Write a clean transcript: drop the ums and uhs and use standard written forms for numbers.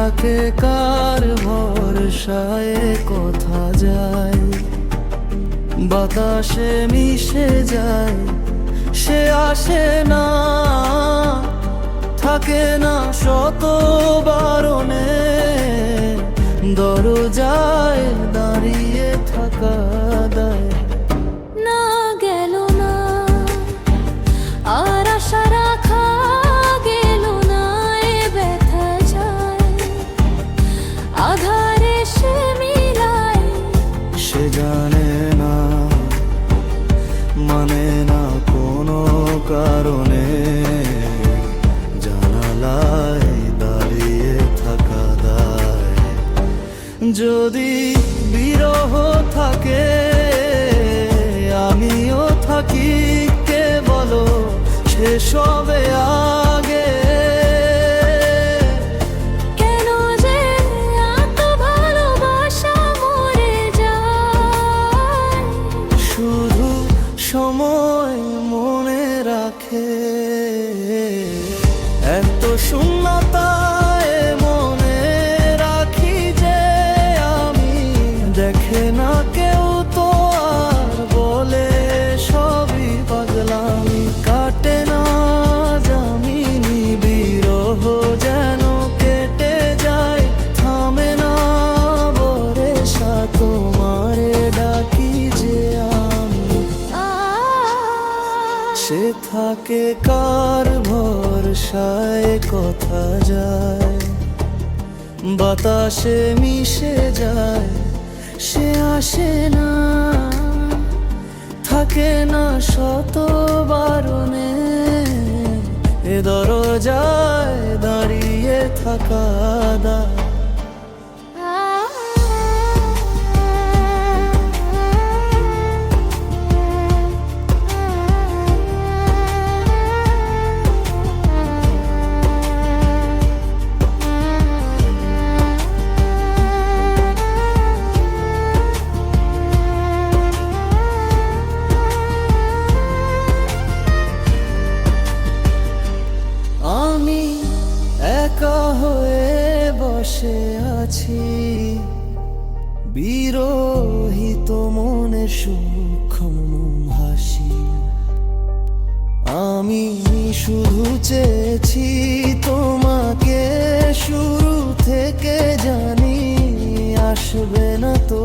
থাকে কার ভরসায় কথা যায়, বাতাসে মিশে যায়, সে আসে না, থাকে না শত বারণে, দরজায় দাঁড়িয়ে থাকা দায়। না গেল না আর আশা রাখা গেল না, এ ব্যথা যায় আধারে সে মিলায়। সে জানে না, মানে না কোনো কারণে, জানালায় দাঁড়িয়ে থাকা দায়। যদি বিরহ থাকে আমিও থাকি, কে বলো শেষ হবে আগে? কেন যে এত ভালোবাসা মরে যায়, শুধু সময় মনে রাখে। এত শূন্যতায় মনে রাখি যে আমি, দেখে না কেউ তো আর বলে সবই পাগলামি। কাটে না জামিনি বিরহ যেন কেটে যায়, থামে না বরেশা তোমারে ডাকি যে আমি। সে থাকে কার ভরসায় কথা যায়, বাতাসে মিশে যায়, সে আসে না, থাকে না শত বারণে, এ দরজায় দাঁড়িয়ে থাকা দায়। আমি একা হয়ে বসে আছি, বিরহিত মনে সূক্ষ্ম হাসি। আমি শুধু চেয়েছি তোমাকে, শুরু থেকে জানি আসবে না তো